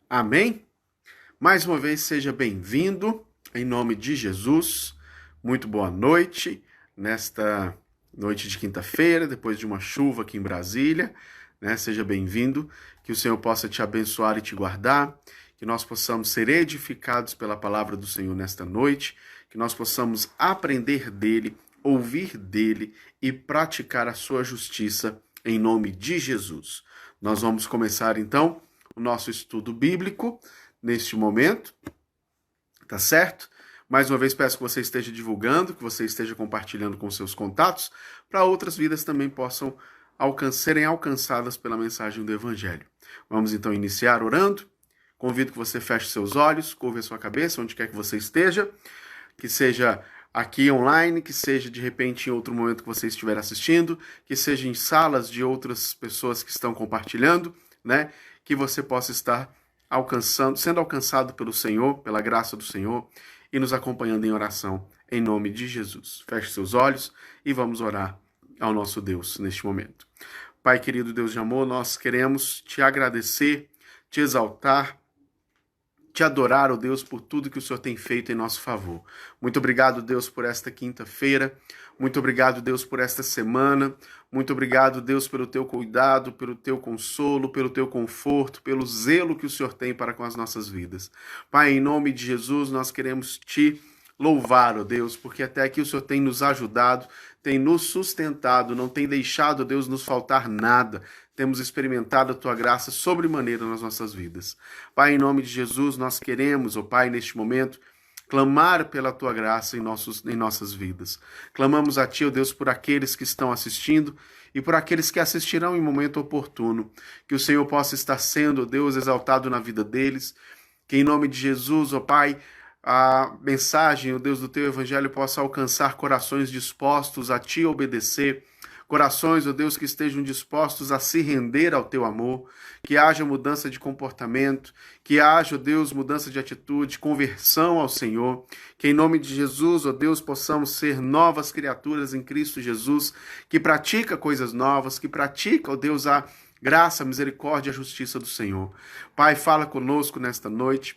Amém? Mais uma vez, seja bem-vindo, em nome de Jesus. Muito boa noite, nesta noite de quinta-feira, depois de uma chuva aqui em Brasília, né? Seja bem-vindo, que o Senhor possa te abençoar e te guardar, que nós possamos ser edificados pela palavra do Senhor nesta noite, que nós possamos aprender dele, ouvir dele e praticar a sua justiça em nome de Jesus. Nós vamos começar então o nosso estudo bíblico neste momento, tá certo? Mais uma vez peço que você esteja divulgando, que você esteja compartilhando com seus contatos, para outras vidas também possam serem alcançadas pela mensagem do Evangelho. Vamos então iniciar orando. Convido que você feche seus olhos, curve a sua cabeça, onde quer que você esteja, que seja aqui online, que seja de repente em outro momento que você estiver assistindo, que seja em salas de outras pessoas que estão compartilhando, né? Que você possa estar sendo alcançado pelo Senhor, pela graça do Senhor, e nos acompanhando em oração, em nome de Jesus. Feche seus olhos e vamos orar ao nosso Deus neste momento. Pai querido, Deus de amor, nós queremos te agradecer, te exaltar, te adorar, ó Deus, por tudo que o Senhor tem feito em nosso favor. Muito obrigado, Deus, por esta quinta-feira. Muito obrigado, Deus, por esta semana. Muito obrigado, Deus, pelo teu cuidado, pelo teu consolo, pelo teu conforto, pelo zelo que o Senhor tem para com as nossas vidas. Pai, em nome de Jesus, nós queremos te louvar, ó Deus, porque até aqui o Senhor tem nos ajudado, tem nos sustentado, não tem deixado, ó Deus, nos faltar nada. Temos experimentado a tua graça sobremaneira nas nossas vidas. Pai, em nome de Jesus, nós queremos, ó Pai, neste momento, clamar pela tua graça em nossas vidas. Clamamos a ti, ó Deus, por aqueles que estão assistindo e por aqueles que assistirão em momento oportuno. Que o Senhor possa estar sendo, ó Deus, exaltado na vida deles. Que em nome de Jesus, ó Pai, a mensagem, ó Deus, do teu evangelho possa alcançar corações dispostos a te obedecer, corações, ó Deus, que estejam dispostos a se render ao teu amor, que haja mudança de comportamento, que haja, ó Deus, mudança de atitude, conversão ao Senhor, que em nome de Jesus, ó Deus, possamos ser novas criaturas em Cristo Jesus, que pratica coisas novas, que pratica, ó Deus, a graça, a misericórdia e a justiça do Senhor. Pai, fala conosco nesta noite.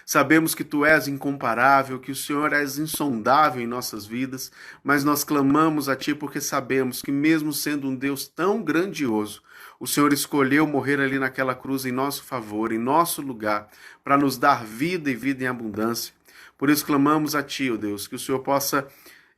Sabemos que tu és incomparável, que o Senhor és insondável em nossas vidas, mas nós clamamos a ti porque sabemos que mesmo sendo um Deus tão grandioso, o Senhor escolheu morrer ali naquela cruz em nosso favor, em nosso lugar, para nos dar vida e vida em abundância. Por isso clamamos a ti, ó Deus, que o Senhor possa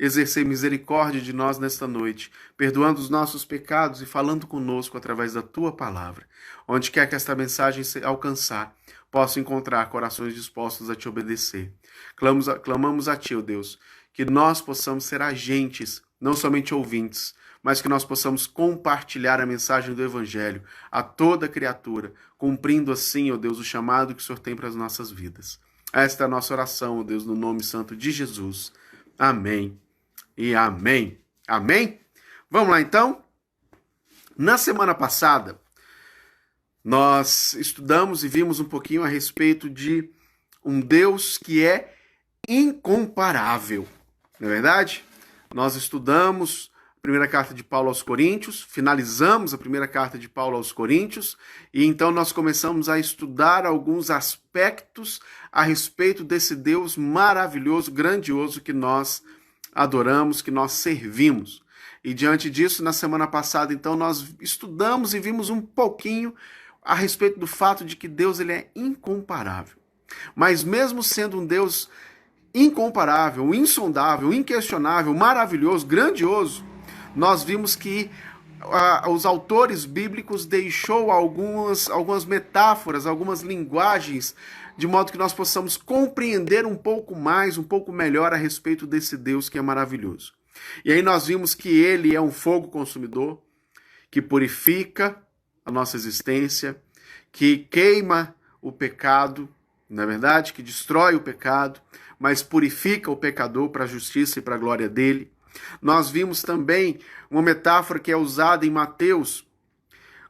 exercer misericórdia de nós nesta noite, perdoando os nossos pecados e falando conosco através da tua palavra. Onde quer que esta mensagem se alcançar, possa encontrar corações dispostos a te obedecer. Clamamos a ti, ó Deus, que nós possamos ser agentes, não somente ouvintes, mas que nós possamos compartilhar a mensagem do Evangelho a toda criatura, cumprindo assim, ó Deus, o chamado que o Senhor tem para as nossas vidas. Esta é a nossa oração, ó Deus, no nome santo de Jesus. Amém e amém. Amém? Vamos lá, então? Na semana passada, nós estudamos e vimos um pouquinho a respeito de um Deus que é incomparável, não é verdade? Nós estudamos a primeira carta de Paulo aos Coríntios, finalizamos a primeira carta de Paulo aos Coríntios, e então nós começamos a estudar alguns aspectos a respeito desse Deus maravilhoso, grandioso que nós adoramos, que nós servimos. E diante disso, na semana passada, então, nós estudamos e vimos um pouquinho a respeito do fato de que Deus ele é incomparável. Mas mesmo sendo um Deus incomparável, insondável, inquestionável, maravilhoso, grandioso, nós vimos que os autores bíblicos deixou algumas metáforas, algumas linguagens, de modo que nós possamos compreender um pouco mais, um pouco melhor a respeito desse Deus que é maravilhoso. E aí nós vimos que ele é um fogo consumidor, que purifica a nossa existência, que queima o pecado, não é verdade? Que destrói o pecado, mas purifica o pecador para a justiça e para a glória dele. Nós vimos também uma metáfora que é usada em Mateus,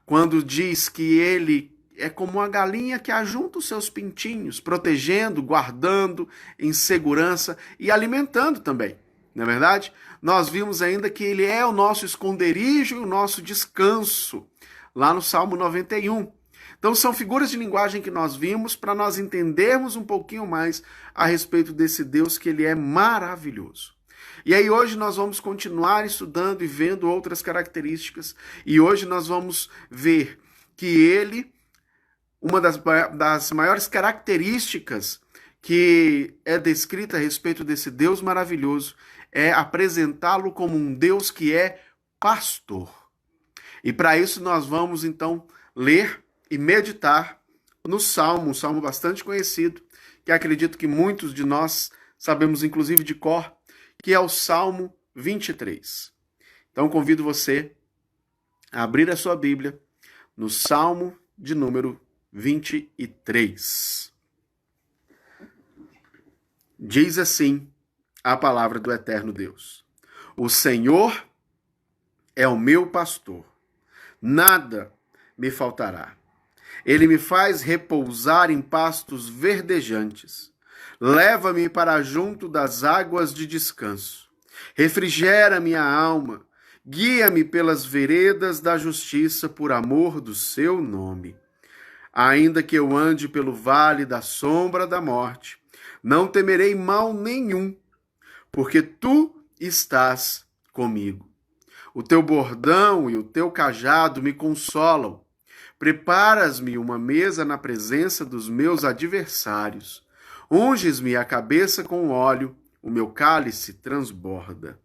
quando diz que ele é como uma galinha que ajunta os seus pintinhos, protegendo, guardando em segurança e alimentando também, não é verdade? Nós vimos ainda que ele é o nosso esconderijo e o nosso descanso, lá no Salmo 91. Então são figuras de linguagem que nós vimos para nós entendermos um pouquinho mais a respeito desse Deus, que ele é maravilhoso. E aí hoje nós vamos continuar estudando e vendo outras características, e hoje nós vamos ver que ele, uma das maiores características que é descrita a respeito desse Deus maravilhoso é apresentá-lo como um Deus que é pastor. E para isso nós vamos então ler e meditar no Salmo, um salmo bastante conhecido, que acredito que muitos de nós sabemos inclusive de cor, que é o Salmo 23. Então convido você a abrir a sua Bíblia no Salmo de número 23. Diz assim a palavra do eterno Deus: o Senhor é o meu pastor, nada me faltará. Ele me faz repousar em pastos verdejantes. Leva-me para junto das águas de descanso. Refrigera minha alma. Guia-me pelas veredas da justiça por amor do seu nome. Ainda que eu ande pelo vale da sombra da morte, não temerei mal nenhum, porque tu estás comigo. O teu bordão e o teu cajado me consolam. Preparas-me uma mesa na presença dos meus adversários. Unges-me a cabeça com óleo, o meu cálice transborda.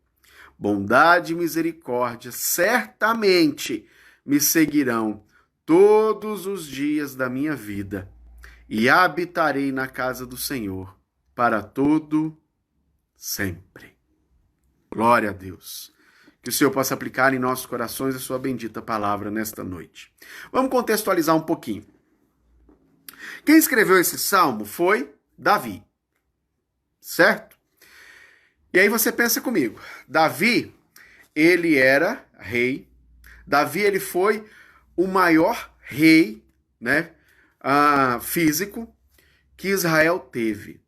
Bondade e misericórdia certamente me seguirão todos os dias da minha vida, e habitarei na casa do Senhor para todo sempre. Glória a Deus. Que o Senhor possa aplicar em nossos corações a sua bendita palavra nesta noite. Vamos contextualizar um pouquinho. Quem escreveu esse salmo foi Davi, certo? E aí você pensa comigo, Davi, ele era rei, Davi ele foi o maior rei, né, físico que Israel teve.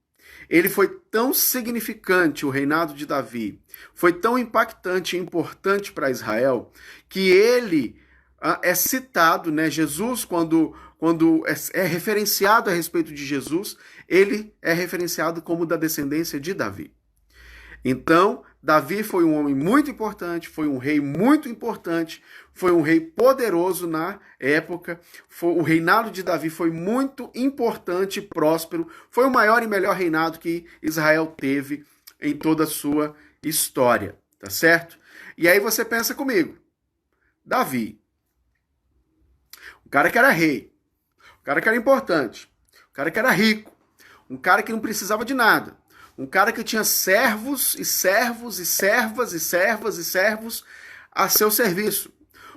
Ele foi tão significante, o reinado de Davi, foi tão impactante e importante para Israel, que ele é citado, né? Jesus, quando é referenciado a respeito de Jesus, ele é referenciado como da descendência de Davi. Então, Davi foi um homem muito importante, foi um rei muito importante, foi um rei poderoso na época. O reinado de Davi foi muito importante e próspero. Foi o maior e melhor reinado que Israel teve em toda a sua história, tá certo? E aí você pensa comigo, Davi, um cara que era rei, um cara que era importante, um cara que era rico, um cara que não precisava de nada, um cara que tinha servos e servos e servas e servas e servos a seu serviço.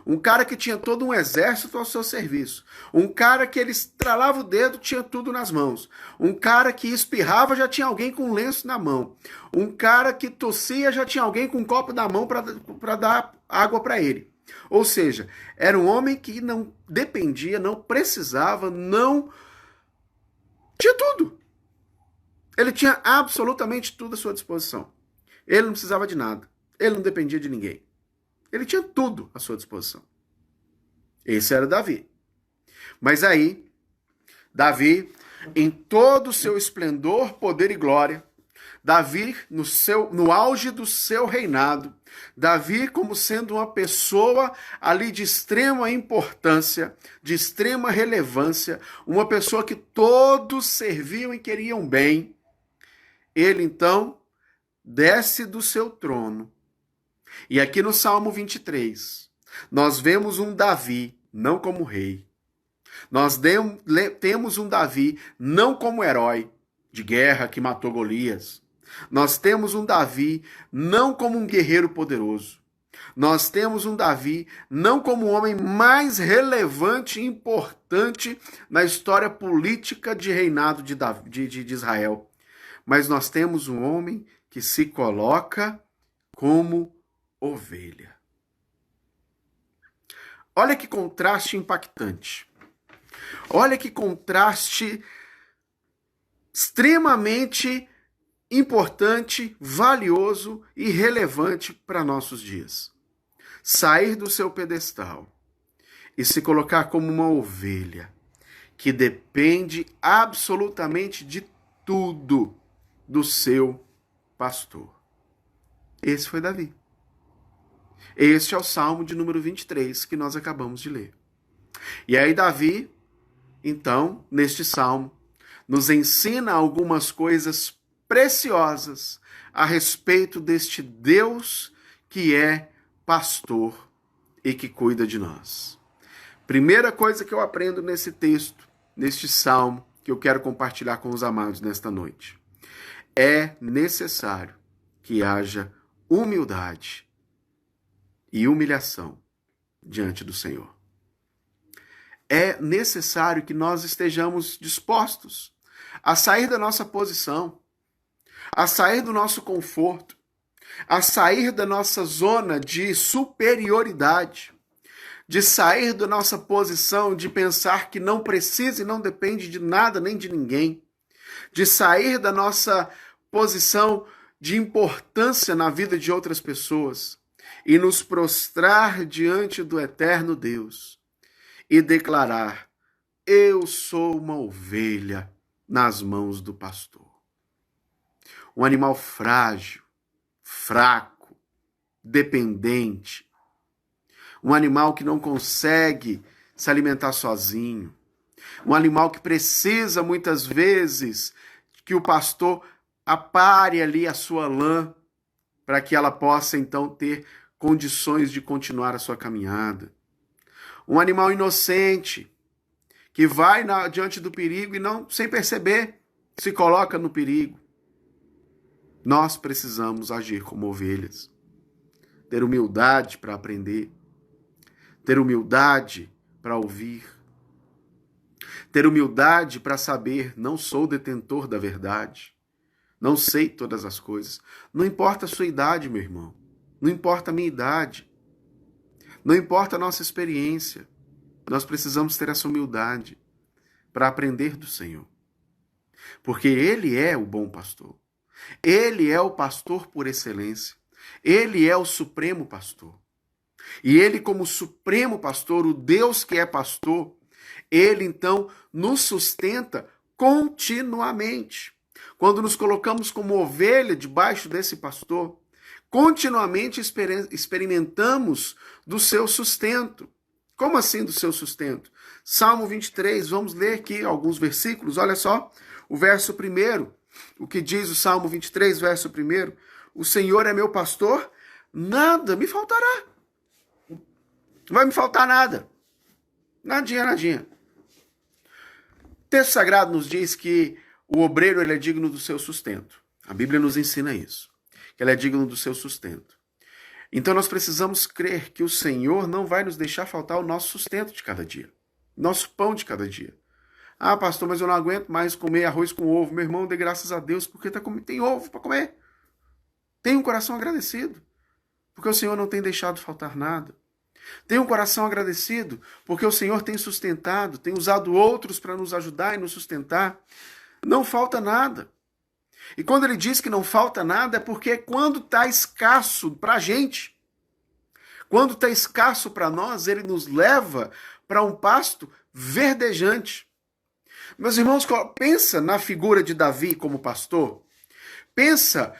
Um cara que tinha todo um exército ao seu serviço. Um cara que ele estralava o dedo, tinha tudo nas mãos. Um cara que espirrava, já tinha alguém com um lenço na mão. Um cara que tossia, já tinha alguém com um copo na mão para dar água para ele. Ou seja, era um homem que não dependia, não precisava, não... tinha tudo. Ele tinha absolutamente tudo à sua disposição. Ele não precisava de nada. Ele não dependia de ninguém. Ele tinha tudo à sua disposição. Esse era Davi. Mas aí, Davi, em todo o seu esplendor, poder e glória, Davi, no auge do seu reinado, Davi como sendo uma pessoa ali de extrema importância, de extrema relevância, uma pessoa que todos serviam e queriam bem, ele então desce do seu trono. E aqui no Salmo 23, nós vemos um Davi não como rei. Nós temos um Davi não como herói de guerra que matou Golias. Nós temos um Davi não como um guerreiro poderoso. Nós temos um Davi não como o homem mais relevante e importante na história política de reinado de Israel. Mas nós temos um homem que se coloca como ovelha. Olha que contraste impactante. Olha que contraste extremamente importante, valioso e relevante para nossos dias. Sair do seu pedestal e se colocar como uma ovelha que depende absolutamente de tudo do seu pastor. Esse foi Davi. Este é o Salmo de número 23 que nós acabamos de ler. E aí Davi, então, neste salmo, nos ensina algumas coisas preciosas a respeito deste Deus que é pastor e que cuida de nós. Primeira coisa que eu aprendo nesse texto, neste salmo, que eu quero compartilhar com os amados nesta noite. É necessário que haja humildade e humilhação diante do Senhor. É necessário que nós estejamos dispostos a sair da nossa posição, a sair do nosso conforto, a sair da nossa zona de superioridade, de sair da nossa posição de pensar que não precisa e não depende de nada nem de ninguém, de sair da nossa posição de importância na vida de outras pessoas e nos prostrar diante do eterno Deus e declarar: eu sou uma ovelha nas mãos do pastor. Um animal frágil, fraco, dependente. Um animal que não consegue se alimentar sozinho. Um animal que precisa, muitas vezes, que o pastor apare ali a sua lã para que ela possa, então, ter condições de continuar a sua caminhada. Um animal inocente que vai diante do perigo e não, sem perceber, se coloca no perigo. Nós precisamos agir como ovelhas, ter humildade para aprender, ter humildade para ouvir, ter humildade para saber: não sou detentor da verdade, não sei todas as coisas. Não importa a sua idade, meu irmão, não importa a minha idade, não importa a nossa experiência, nós precisamos ter essa humildade para aprender do Senhor, porque Ele é o bom pastor. Ele é o pastor por excelência. Ele é o supremo pastor. E ele, como supremo pastor, o Deus que é pastor, ele então nos sustenta continuamente. Quando nos colocamos como ovelha debaixo desse pastor, continuamente experimentamos do seu sustento. Como assim do seu sustento? Salmo 23, vamos ler aqui alguns versículos. Olha só, o verso 1. O que diz o Salmo 23, verso 1? O Senhor é meu pastor, nada me faltará. Não vai me faltar nada. Nadinha, nadinha. O texto sagrado nos diz que o obreiro ele é digno do seu sustento. A Bíblia nos ensina isso, que ele é digno do seu sustento. Então nós precisamos crer que o Senhor não vai nos deixar faltar o nosso sustento de cada dia, nosso pão de cada dia. Ah, pastor, mas eu não aguento mais comer arroz com ovo. Meu irmão, dê graças a Deus, porque tem ovo para comer. Tenha um coração agradecido, porque o Senhor não tem deixado faltar nada. Tenha um coração agradecido, porque o Senhor tem sustentado, tem usado outros para nos ajudar e nos sustentar. Não falta nada. E quando ele diz que não falta nada, é porque quando está escasso para a gente, quando está escasso para nós, ele nos leva para um pasto verdejante. Meus irmãos, pensa na figura de Davi como pastor. Pensa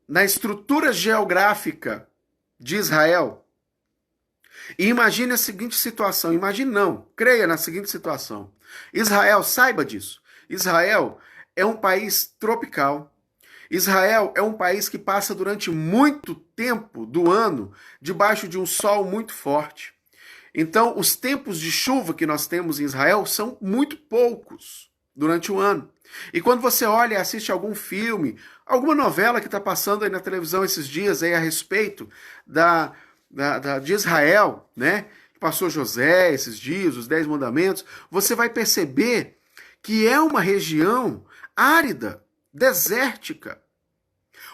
na estrutura geográfica de Israel. E imagine a seguinte situação. Imagine não, creia na seguinte situação. Israel, saiba disso. Israel é um país tropical. Israel é um país que passa durante muito tempo do ano debaixo de um sol muito forte. Então, os tempos de chuva que nós temos em Israel são muito poucos durante o ano. E quando você olha e assiste algum filme, alguma novela que está passando aí na televisão esses dias aí a respeito de Israel, né? Passou José esses dias, os 10 mandamentos, você vai perceber que é uma região árida, desértica.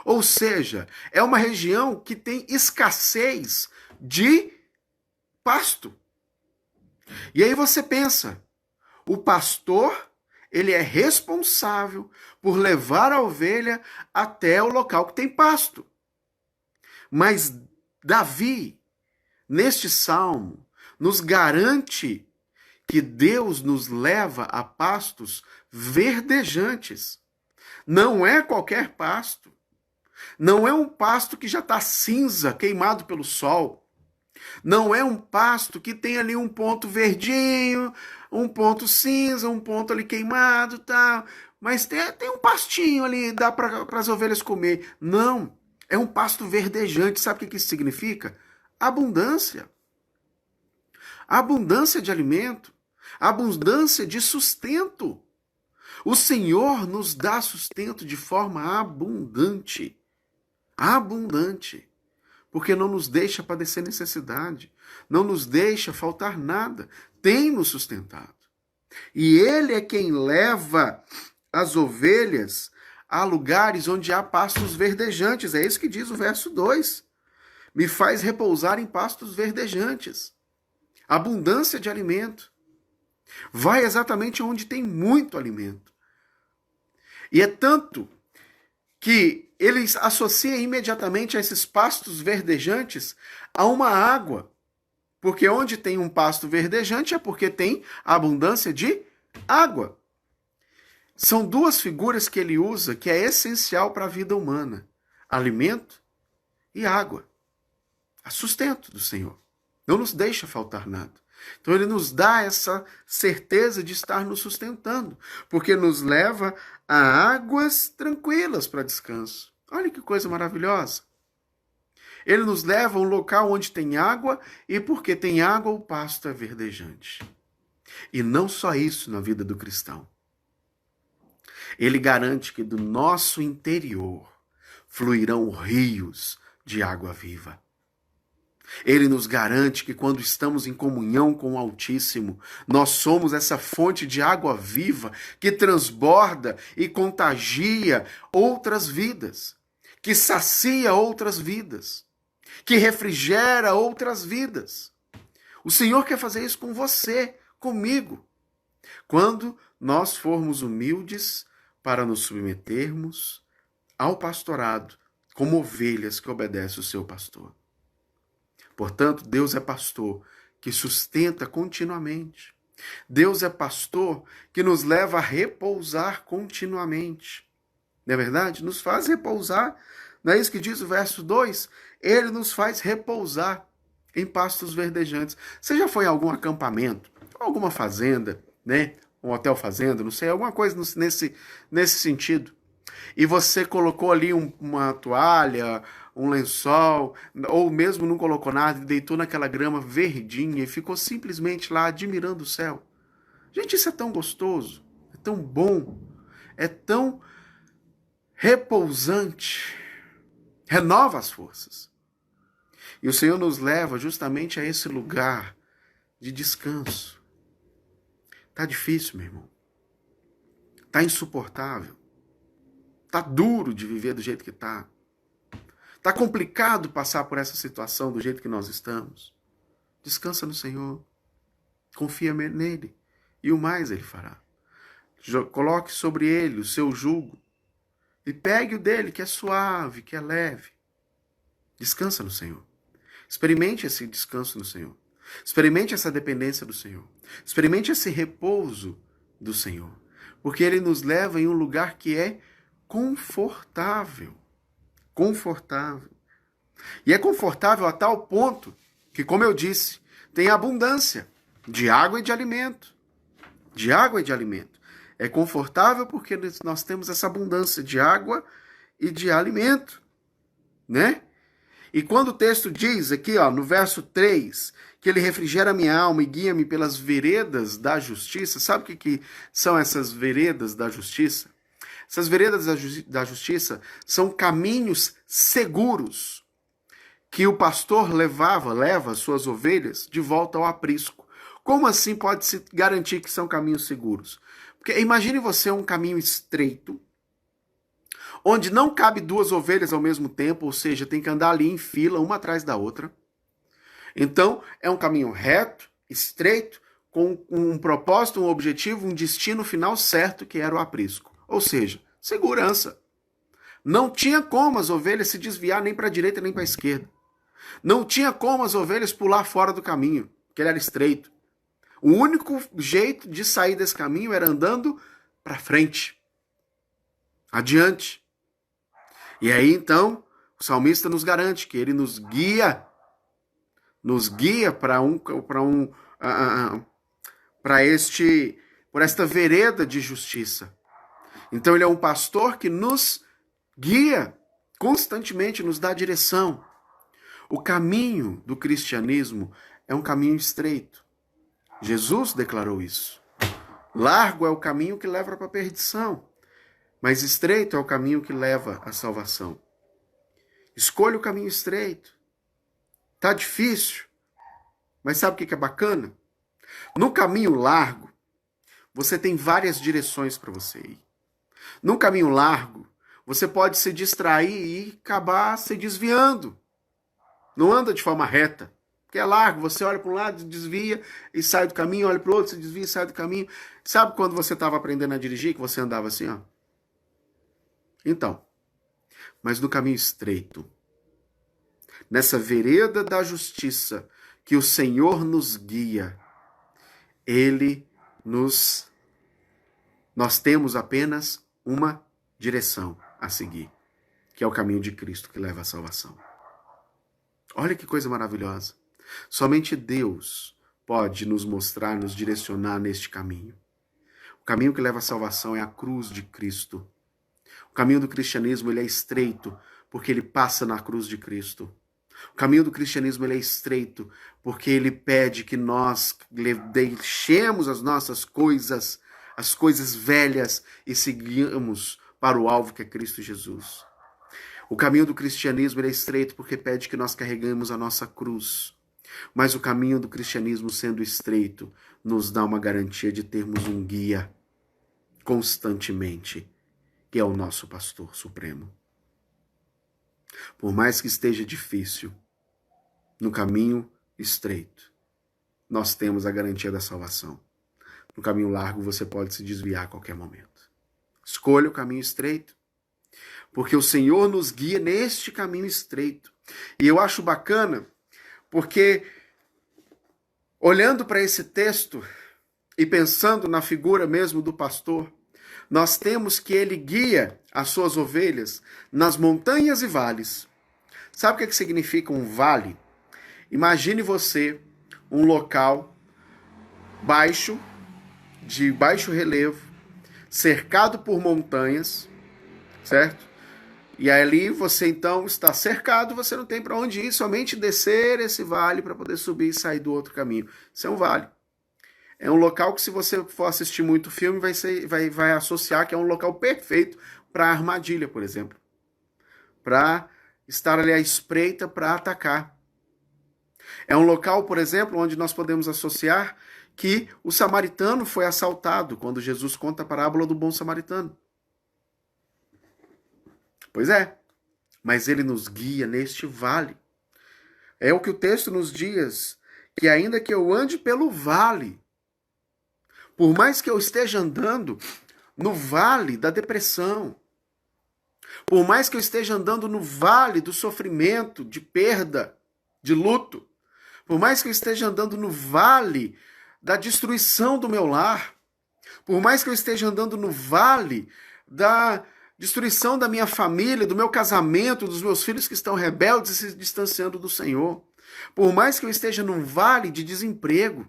Ou seja, é uma região que tem escassez de pasto. E aí você pensa, o pastor, ele é responsável por levar a ovelha até o local que tem pasto. Mas Davi, neste salmo, nos garante que Deus nos leva a pastos verdejantes. Não é qualquer pasto. Não é um pasto que já está cinza, queimado pelo sol. Não é um pasto que tem ali um ponto verdinho, um ponto cinza, um ponto ali queimado, tá? Mas tem um pastinho ali, dá para as ovelhas comer. Não, é um pasto verdejante. Sabe o que isso significa? Abundância. Abundância de alimento, abundância de sustento. O Senhor nos dá sustento de forma abundante. Abundante. Porque não nos deixa padecer necessidade, não nos deixa faltar nada, tem nos sustentado. E Ele é quem leva as ovelhas a lugares onde há pastos verdejantes. É isso que diz o verso 2. Me faz repousar em pastos verdejantes. Abundância de alimento. Vai exatamente onde tem muito alimento. E é tanto que ele associa imediatamente a esses pastos verdejantes a uma água. Porque onde tem um pasto verdejante é porque tem abundância de água. São duas figuras que ele usa que é essencial para a vida humana: alimento e água. A sustento do Senhor. Não nos deixa faltar nada. Então ele nos dá essa certeza de estar nos sustentando, porque nos leva a águas tranquilas para descanso. Olha que coisa maravilhosa. Ele nos leva a um local onde tem água, e porque tem água, o pasto é verdejante. E não só isso na vida do cristão. Ele garante que do nosso interior fluirão rios de água viva. Ele nos garante que quando estamos em comunhão com o Altíssimo, nós somos essa fonte de água viva que transborda e contagia outras vidas, que sacia outras vidas, que refrigera outras vidas. O Senhor quer fazer isso com você, comigo, quando nós formos humildes para nos submetermos ao pastorado, como ovelhas que obedecem o seu pastor. Portanto, Deus é pastor que sustenta continuamente. Deus é pastor que nos leva a repousar continuamente. Não é verdade? Nos faz repousar. Não é isso que diz o verso 2? Ele nos faz repousar em pastos verdejantes. Você já foi em algum acampamento, alguma fazenda, né? Um hotel fazenda, não sei, alguma coisa nesse sentido. E você colocou ali uma toalha, um lençol, ou mesmo não colocou nada e deitou naquela grama verdinha e ficou simplesmente lá admirando o céu. Gente, isso é tão gostoso, é tão bom, é tão repousante, renova as forças. E o Senhor nos leva justamente a esse lugar de descanso. Tá difícil, meu irmão. Tá insuportável. Tá duro de viver do jeito que tá. Tá complicado passar por essa situação do jeito que nós estamos. Descansa no Senhor. Confia nele. E o mais ele fará. Coloque sobre ele o seu jugo. E pegue o dele, que é suave, que é leve. Descansa no Senhor. Experimente esse descanso no Senhor. Experimente essa dependência do Senhor. Experimente esse repouso do Senhor. Porque ele nos leva em um lugar que é confortável. Confortável. E é confortável a tal ponto que, como eu disse, tem abundância de água e de alimento. De água e de alimento. É confortável porque nós temos essa abundância de água e de alimento, né? E quando o texto diz aqui, ó, no verso 3, que ele refrigera minha alma e guia-me pelas veredas da justiça, sabe o que são essas veredas da justiça? Essas veredas da justiça são caminhos seguros que o pastor leva as suas ovelhas de volta ao aprisco. Como assim pode-se garantir que são caminhos seguros? Porque imagine você um caminho estreito, onde não cabe duas ovelhas ao mesmo tempo, ou seja, tem que andar ali em fila, uma atrás da outra. Então, é um caminho reto, estreito, com um propósito, um objetivo, um destino final certo, que era o aprisco. Ou seja, segurança. Não tinha como as ovelhas se desviar nem para a direita nem para a esquerda. Não tinha como as ovelhas pular fora do caminho, porque ele era estreito. O único jeito de sair desse caminho era andando para frente, adiante. E aí então, o salmista nos garante que ele nos guia por esta vereda de justiça. Então ele é um pastor que nos guia constantemente, nos dá direção. O caminho do cristianismo é um caminho estreito. Jesus declarou isso. Largo é o caminho que leva para a perdição, mas estreito é o caminho que leva à salvação. Escolha o caminho estreito. Tá difícil, mas sabe o que é bacana? No caminho largo, você tem várias direções para você ir. No caminho largo, você pode se distrair e acabar se desviando. Não anda de forma reta. Porque é largo, você olha para um lado, desvia e sai do caminho, olha para o outro, se desvia e sai do caminho. Sabe quando você estava aprendendo a dirigir, que você andava assim, ó? Então, mas no caminho estreito, nessa vereda da justiça que o Senhor nos guia, nós temos apenas uma direção a seguir, que é o caminho de Cristo que leva à salvação. Olha que coisa maravilhosa. Somente Deus pode nos mostrar, nos direcionar neste caminho. O caminho que leva à salvação é a cruz de Cristo. O caminho do cristianismo ele é estreito porque ele passa na cruz de Cristo. O caminho do cristianismo ele é estreito porque ele pede que nós deixemos as nossas coisas, as coisas velhas e sigamos para o alvo que é Cristo Jesus. O caminho do cristianismo ele é estreito porque pede que nós carregamos a nossa cruz. Mas o caminho do cristianismo sendo estreito nos dá uma garantia de termos um guia constantemente, que é o nosso pastor supremo. Por mais que esteja difícil, no caminho estreito, nós temos a garantia da salvação. No caminho largo, você pode se desviar a qualquer momento. Escolha o caminho estreito, porque o Senhor nos guia neste caminho estreito. E eu acho bacana, porque olhando para esse texto e pensando na figura mesmo do pastor, nós temos que ele guia as suas ovelhas nas montanhas e vales. Sabe o que significa um vale? Imagine você um local baixo, de baixo relevo, cercado por montanhas, certo? E ali você então está cercado, você não tem para onde ir, somente descer esse vale para poder subir e sair do outro caminho. Isso é um vale. É um local que se você for assistir muito filme, vai associar que é um local perfeito para armadilha, por exemplo. Para estar ali à espreita para atacar. É um local, por exemplo, onde nós podemos associar que o samaritano foi assaltado, quando Jesus conta a parábola do bom samaritano. Pois é, mas ele nos guia neste vale. É o que o texto nos diz, que ainda que eu ande pelo vale, por mais que eu esteja andando no vale da depressão, por mais que eu esteja andando no vale do sofrimento, de perda, de luto, por mais que eu esteja andando no vale da destruição do meu lar, por mais que eu esteja andando no vale da destruição da minha família, do meu casamento, dos meus filhos que estão rebeldes e se distanciando do Senhor. Por mais que eu esteja num vale de desemprego,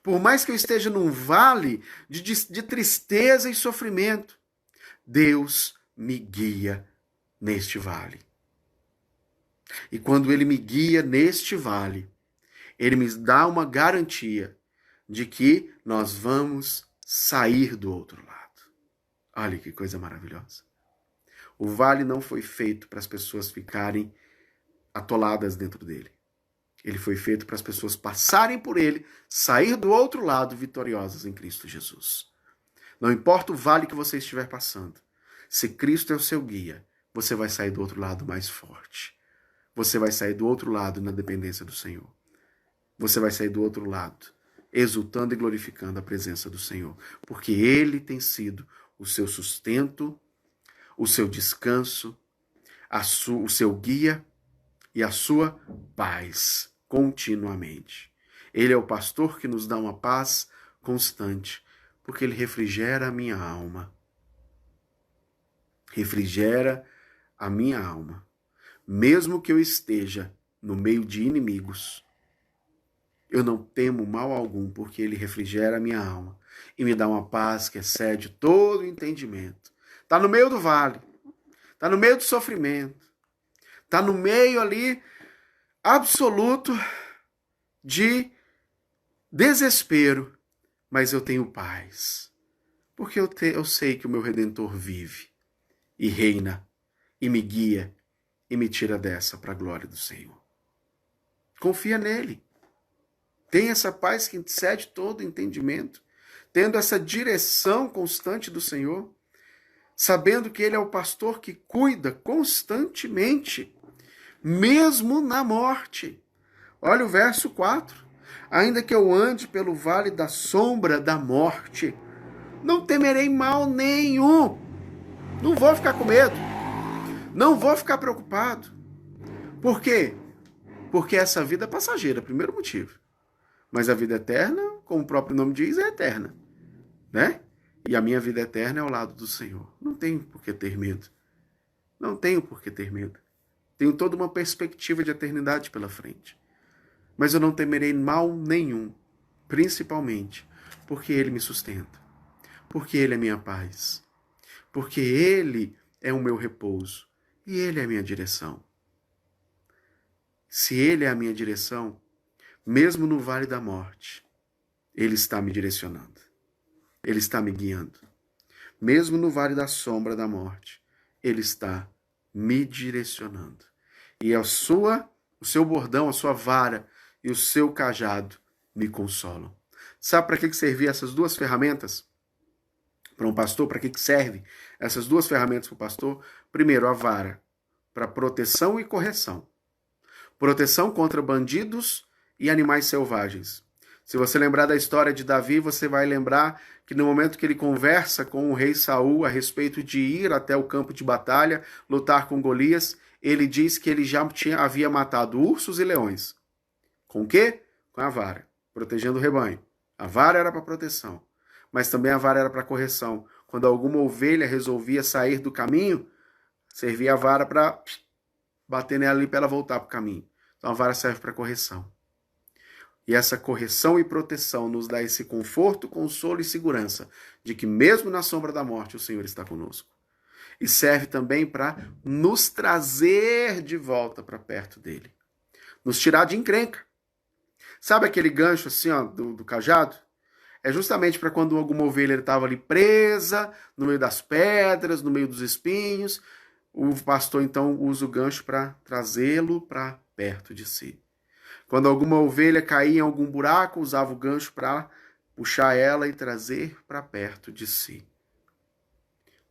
por mais que eu esteja num vale de tristeza e sofrimento, Deus me guia neste vale. E quando Ele me guia neste vale, Ele me dá uma garantia de que nós vamos sair do outro lado. Olha que coisa maravilhosa. O vale não foi feito para as pessoas ficarem atoladas dentro dele. Ele foi feito para as pessoas passarem por ele, sair do outro lado vitoriosas em Cristo Jesus. Não importa o vale que você estiver passando, se Cristo é o seu guia, você vai sair do outro lado mais forte. Você vai sair do outro lado na dependência do Senhor. Você vai sair do outro lado exultando e glorificando a presença do Senhor, porque Ele tem sido o seu sustento, o seu descanso, o seu guia e a sua paz continuamente. Ele é o pastor que nos dá uma paz constante, porque ele refrigera a minha alma. Refrigera a minha alma. Mesmo que eu esteja no meio de inimigos, eu não temo mal algum, porque ele refrigera a minha alma e me dá uma paz que excede todo o entendimento. Está no meio do vale, está no meio do sofrimento, está no meio ali absoluto de desespero, mas eu tenho paz, porque eu sei que o meu Redentor vive e reina e me guia e me tira dessa para a glória do Senhor. Confia nele. Tenha essa paz que excede todo entendimento, tendo essa direção constante do Senhor, sabendo que ele é o pastor que cuida constantemente, mesmo na morte. Olha o verso 4. Ainda que eu ande pelo vale da sombra da morte, não temerei mal nenhum. Não vou ficar com medo. Não vou ficar preocupado. Por quê? Porque essa vida é passageira, primeiro motivo. Mas a vida eterna, como o próprio nome diz, é eterna, né? E a minha vida eterna é ao lado do Senhor. Não tenho por que ter medo. Não tenho por que ter medo. Tenho toda uma perspectiva de eternidade pela frente. Mas eu não temerei mal nenhum, principalmente porque Ele me sustenta, porque Ele é minha paz, porque Ele é o meu repouso e Ele é a minha direção. Se Ele é a minha direção, mesmo no vale da morte, Ele está me direcionando, Ele está me guiando. Mesmo no vale da sombra da morte, Ele está me direcionando. E o seu bordão, a sua vara e o seu cajado me consolam. Sabe para que serviam essas duas ferramentas? Para um pastor, para que serve essas duas ferramentas para o pastor? Primeiro, a vara, para proteção e correção. Proteção contra bandidos e animais selvagens. Se você lembrar da história de Davi, você vai lembrar que no momento que ele conversa com o rei Saul a respeito de ir até o campo de batalha, lutar com Golias, ele diz que ele já havia matado ursos e leões. Com o quê? Com a vara, protegendo o rebanho. A vara era para proteção, mas também a vara era para correção. Quando alguma ovelha resolvia sair do caminho, servia a vara para bater nela ali para ela voltar para o caminho. Então a vara serve para correção. E essa correção e proteção nos dá esse conforto, consolo e segurança de que mesmo na sombra da morte o Senhor está conosco. E serve também para nos trazer de volta para perto dele. Nos tirar de encrenca. Sabe aquele gancho assim, ó, do cajado? É justamente para quando alguma ovelha estava ali presa, no meio das pedras, no meio dos espinhos. O pastor então usa o gancho para trazê-lo para perto de si. Quando alguma ovelha caía em algum buraco, usava o gancho para puxar ela e trazer para perto de si.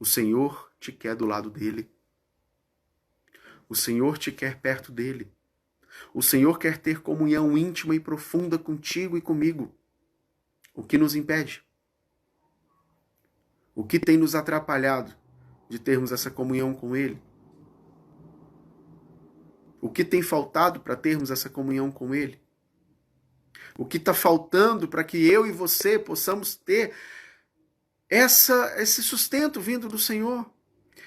O Senhor te quer do lado dele. O Senhor te quer perto dele. O Senhor quer ter comunhão íntima e profunda contigo e comigo. O que nos impede? O que tem nos atrapalhado de termos essa comunhão com Ele? O que tem faltado para termos essa comunhão com Ele? O que está faltando para que eu e você possamos ter esse sustento vindo do Senhor?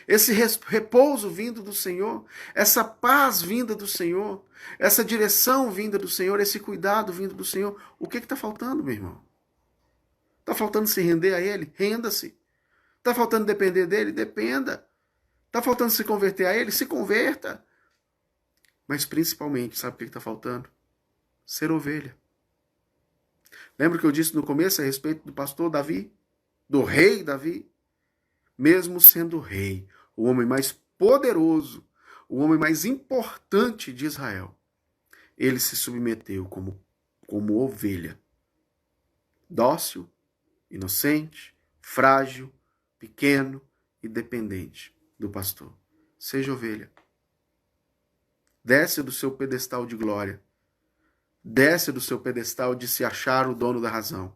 Esse repouso vindo do Senhor? Essa paz vinda do Senhor? Essa direção vinda do Senhor? Esse cuidado vindo do Senhor? O que está faltando, meu irmão? Está faltando se render a Ele? Renda-se. Está faltando depender dEle? Dependa. Está faltando se converter a Ele? Se converta. Mas principalmente, sabe o que está faltando? Ser ovelha. Lembra que eu disse no começo a respeito do pastor Davi? Do rei Davi? Mesmo sendo rei, o homem mais poderoso, o homem mais importante de Israel, ele se submeteu como ovelha. Dócil, inocente, frágil, pequeno e dependente do pastor. Seja ovelha. Desce do seu pedestal de glória. Desce do seu pedestal de se achar o dono da razão.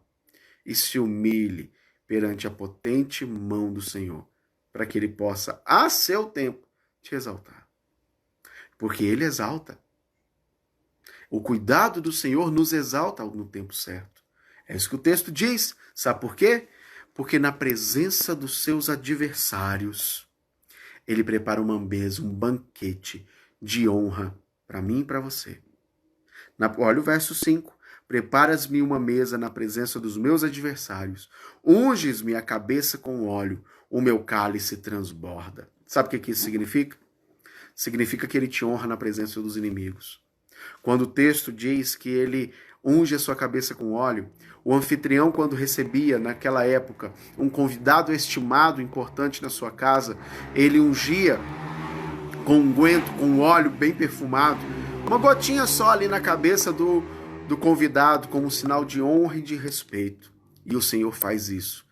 E se humilhe perante a potente mão do Senhor, para que Ele possa, a seu tempo, te exaltar. Porque Ele exalta. O cuidado do Senhor nos exalta no tempo certo. É isso que o texto diz. Sabe por quê? Porque na presença dos seus adversários, ele prepara uma mesa, um banquete de honra para mim e para você. Olha o verso 5. Preparas-me uma mesa na presença dos meus adversários. Unges-me a cabeça com óleo. O meu cálice transborda. Sabe o que isso significa? Significa que ele te honra na presença dos inimigos. Quando o texto diz que ele unge a sua cabeça com óleo, o anfitrião, quando recebia, naquela época, um convidado estimado, importante na sua casa, ele ungia com unguento, com óleo bem perfumado, uma gotinha só ali na cabeça do convidado, como um sinal de honra e de respeito. E o Senhor faz isso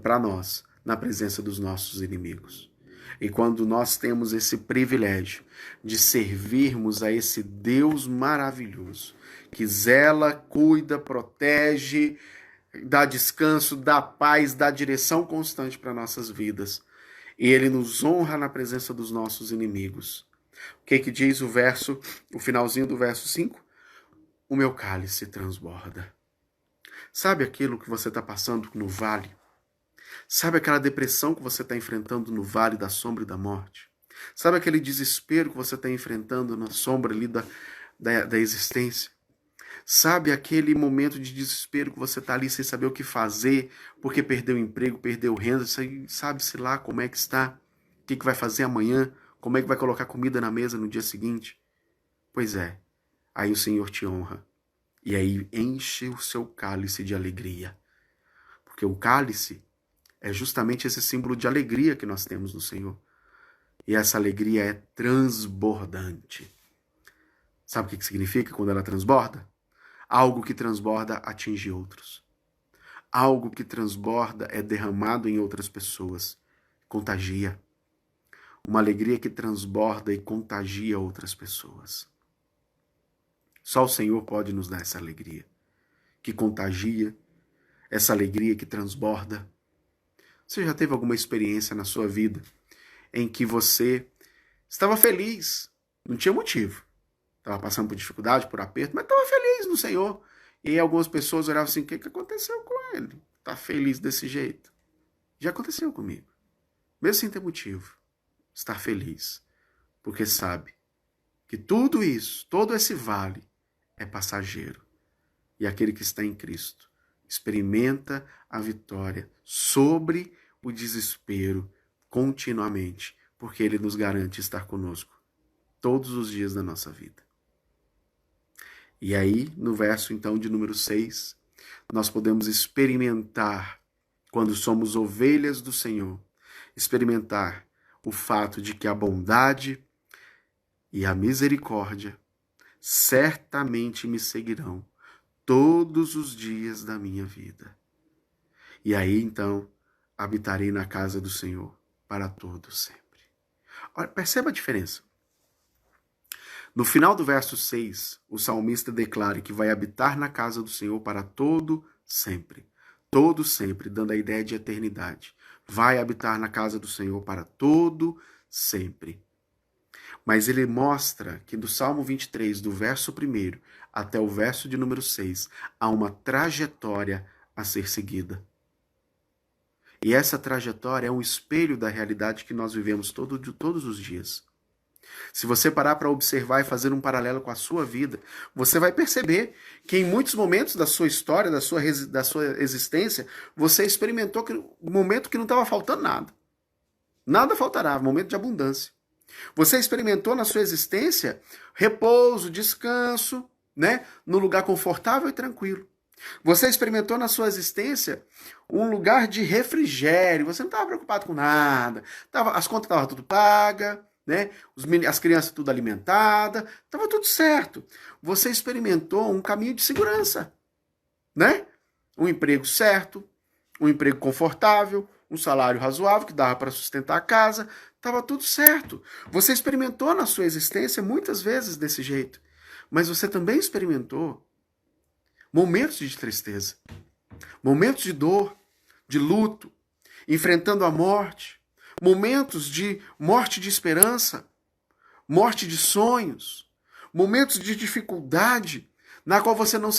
para nós, na presença dos nossos inimigos. E quando nós temos esse privilégio de servirmos a esse Deus maravilhoso, que zela, cuida, protege, dá descanso, dá paz, dá direção constante para nossas vidas, e Ele nos honra na presença dos nossos inimigos. O que diz o finalzinho do verso 5? O meu cálice transborda. Sabe aquilo que você está passando no vale? Sabe aquela depressão que você está enfrentando no vale da sombra e da morte? Sabe aquele desespero que você está enfrentando na sombra ali da existência? Sabe aquele momento de desespero que você está ali sem saber o que fazer, porque perdeu o emprego, perdeu renda, sabe-se lá como é que está, o que vai fazer amanhã, como é que vai colocar comida na mesa no dia seguinte? Pois é, aí o Senhor te honra, e aí enche o seu cálice de alegria, porque o cálice é justamente esse símbolo de alegria que nós temos no Senhor. E essa alegria é transbordante. Sabe o que significa quando ela transborda? Algo que transborda atinge outros. Algo que transborda é derramado em outras pessoas. Contagia. Uma alegria que transborda e contagia outras pessoas. Só o Senhor pode nos dar essa alegria. Que contagia, essa alegria que transborda. Você já teve alguma experiência na sua vida em que você estava feliz, não tinha motivo, estava passando por dificuldade, por aperto, mas estava feliz no Senhor. E aí algumas pessoas olhavam assim, o que aconteceu com ele? Está feliz desse jeito? Já aconteceu comigo. Mesmo sem ter motivo, estar feliz, porque sabe que tudo isso, todo esse vale é passageiro. E aquele que está em Cristo experimenta a vitória sobre o desespero continuamente, porque Ele nos garante estar conosco todos os dias da nossa vida. E aí, no verso então de número 6, nós podemos experimentar, quando somos ovelhas do Senhor, experimentar o fato de que a bondade e a misericórdia certamente me seguirão todos os dias da minha vida. E aí, então, habitarei na casa do Senhor para todo sempre. Olha, perceba a diferença. No final do verso 6, o salmista declara que vai habitar na casa do Senhor para todo sempre. Todo sempre, dando a ideia de eternidade. Vai habitar na casa do Senhor para todo sempre. Mas ele mostra que do Salmo 23, do verso 1 até o verso de número 6, há uma trajetória a ser seguida. E essa trajetória é um espelho da realidade que nós vivemos todos os dias. Se você parar para observar e fazer um paralelo com a sua vida, você vai perceber que em muitos momentos da sua história, da sua existência, você experimentou um momento que não estava faltando nada. Nada faltará, um momento de abundância. Você experimentou na sua existência repouso, descanso, né? Num lugar confortável e tranquilo. Você experimentou na sua existência um lugar de refrigério. Você não estava preocupado com nada. As contas estavam tudo pagas, né? As crianças tudo alimentadas. Estava tudo certo. Você experimentou um caminho de segurança, né? Um emprego certo, um emprego confortável, um salário razoável que dava para sustentar a casa. Estava tudo certo. Você experimentou na sua existência muitas vezes desse jeito. Mas você também experimentou momentos de tristeza, momentos de dor, de luto, enfrentando a morte, momentos de morte de esperança, morte de sonhos, momentos de dificuldade, na qual você não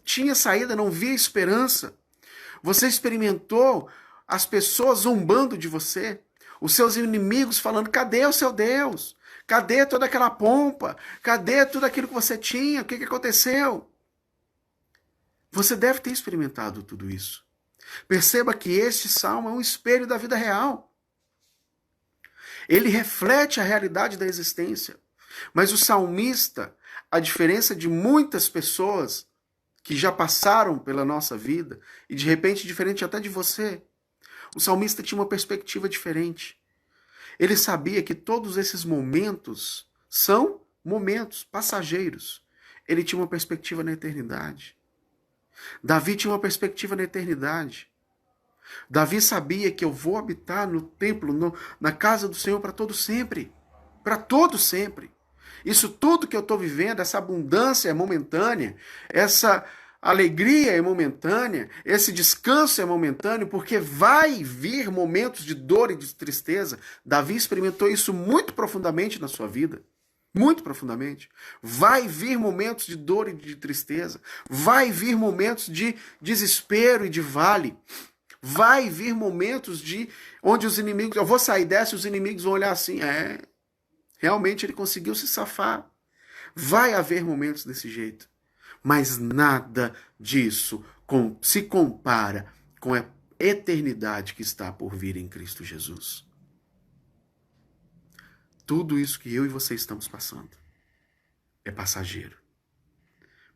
tinha saída, não via esperança. Você experimentou as pessoas zombando de você, os seus inimigos falando: cadê o seu Deus? Cadê toda aquela pompa? Cadê tudo aquilo que você tinha? O que aconteceu? Você deve ter experimentado tudo isso. Perceba que este salmo é um espelho da vida real. Ele reflete a realidade da existência. Mas o salmista, a diferença de muitas pessoas que já passaram pela nossa vida, e de repente diferente até de você, o salmista tinha uma perspectiva diferente. Ele sabia que todos esses momentos são momentos passageiros. Ele tinha uma perspectiva na eternidade. Davi tinha uma perspectiva na eternidade. Davi sabia que eu vou habitar no templo, na casa do Senhor para todo sempre. Para todo sempre. Isso tudo que eu estou vivendo, essa abundância é momentânea, essa alegria é momentânea, esse descanso é momentâneo, porque vai vir momentos de dor e de tristeza. Davi experimentou isso muito profundamente na sua vida. Muito profundamente. Vai vir momentos de dor e de tristeza. Vai vir momentos de desespero e de vale. Vai vir momentos onde os inimigos... Eu vou sair dessa e os inimigos vão olhar assim. Realmente ele conseguiu se safar. Vai haver momentos desse jeito. Mas nada disso se compara com a eternidade que está por vir em Cristo Jesus. Tudo isso que eu e você estamos passando é passageiro.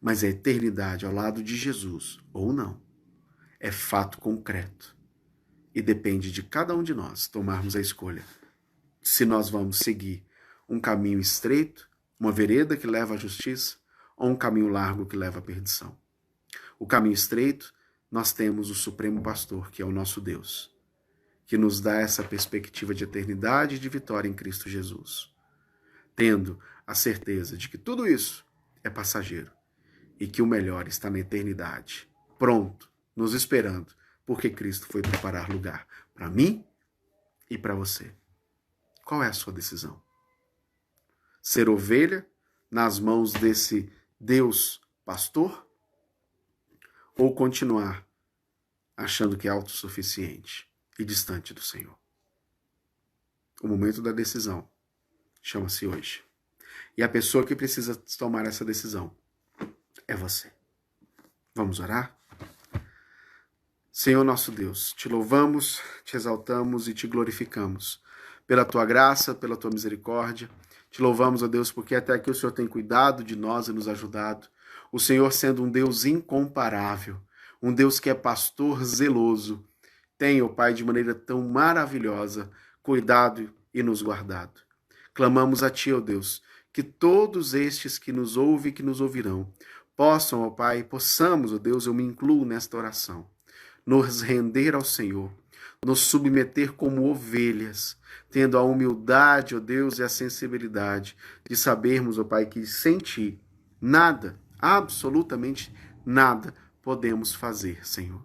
Mas a eternidade ao lado de Jesus, ou não, é fato concreto. E depende de cada um de nós tomarmos a escolha. Se nós vamos seguir um caminho estreito, uma vereda que leva à justiça, ou um caminho largo que leva à perdição. O caminho estreito, nós temos o Supremo Pastor, que é o nosso Deus, que nos dá essa perspectiva de eternidade e de vitória em Cristo Jesus, tendo a certeza de que tudo isso é passageiro e que o melhor está na eternidade, pronto, nos esperando, porque Cristo foi preparar lugar para mim e para você. Qual é a sua decisão? Ser ovelha nas mãos desse Deus pastor? Ou continuar achando que é autossuficiente e distante do Senhor? O momento da decisão chama-se hoje. E a pessoa que precisa tomar essa decisão é você. Vamos orar? Senhor nosso Deus, te louvamos, te exaltamos e te glorificamos pela tua graça, pela tua misericórdia. Te louvamos, ó Deus, porque até aqui o Senhor tem cuidado de nós e nos ajudado. O Senhor sendo um Deus incomparável, um Deus que é pastor zeloso, tem, ó Pai, de maneira tão maravilhosa, cuidado e nos guardado. Clamamos a Ti, ó Deus, que todos estes que nos ouvem e que nos ouvirão, possam, ó Pai, possamos, ó Deus, eu me incluo nesta oração, nos render ao Senhor, nos submeter como ovelhas, tendo a humildade, ó Deus, e a sensibilidade de sabermos, ó Pai, que sem Ti, nada, absolutamente nada, podemos fazer, Senhor.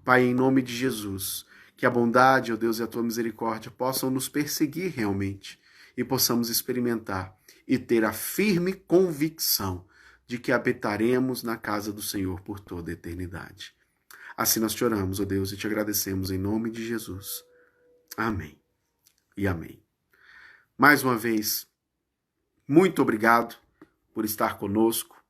Pai, em nome de Jesus, que a bondade, ó Deus, e a Tua misericórdia possam nos perseguir realmente e possamos experimentar e ter a firme convicção de que habitaremos na casa do Senhor por toda a eternidade. Assim nós te oramos, ó Deus, e te agradecemos em nome de Jesus. Amém e amém. Mais uma vez, muito obrigado por estar conosco.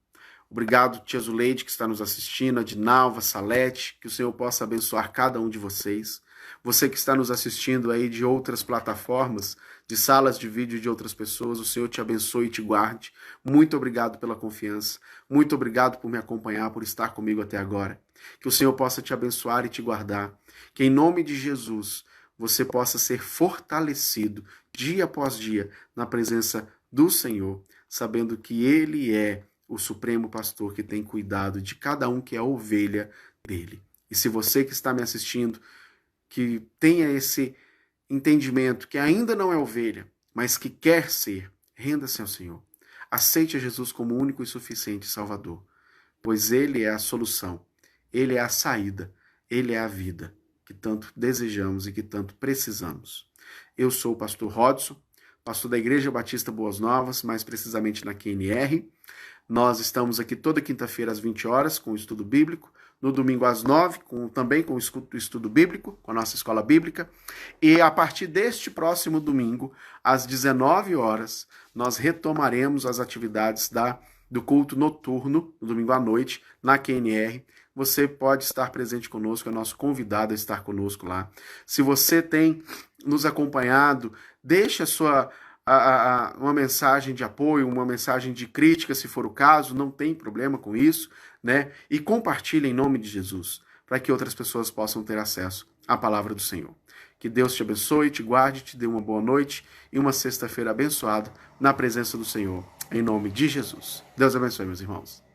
Obrigado, tia Zuleide, que está nos assistindo, a Dinalva, Salete, que o Senhor possa abençoar cada um de vocês. Você que está nos assistindo aí de outras plataformas, de salas de vídeo de outras pessoas, o Senhor te abençoe e te guarde. Muito obrigado pela confiança. Muito obrigado por me acompanhar, por estar comigo até agora. Que o Senhor possa te abençoar e te guardar. Que em nome de Jesus você possa ser fortalecido dia após dia na presença do Senhor, sabendo que Ele é o Supremo Pastor que tem cuidado de cada um que é a ovelha dele. E se você que está me assistindo, que tenha esse entendimento, que ainda não é ovelha, mas que quer ser, renda-se ao Senhor. Aceite a Jesus como único e suficiente Salvador, pois Ele é a solução, Ele é a saída, Ele é a vida que tanto desejamos e que tanto precisamos. Eu sou o pastor Rodson, pastor da Igreja Batista Boas Novas, mais precisamente na QNR. Nós estamos aqui toda quinta-feira às 20 horas com o estudo bíblico, no domingo às 9, também com o estudo bíblico, com a nossa escola bíblica. E a partir deste próximo domingo, às 19 horas, nós retomaremos as atividades do culto noturno, no domingo à noite, na QNR. Você pode estar presente conosco, é nosso convidado a estar conosco lá. Se você tem nos acompanhado, deixe uma mensagem de apoio, uma mensagem de crítica, se for o caso, não tem problema com isso, né? E compartilhe em nome de Jesus, para que outras pessoas possam ter acesso à palavra do Senhor. Que Deus te abençoe, te guarde, te dê uma boa noite e uma sexta-feira abençoada na presença do Senhor, em nome de Jesus. Deus abençoe, meus irmãos.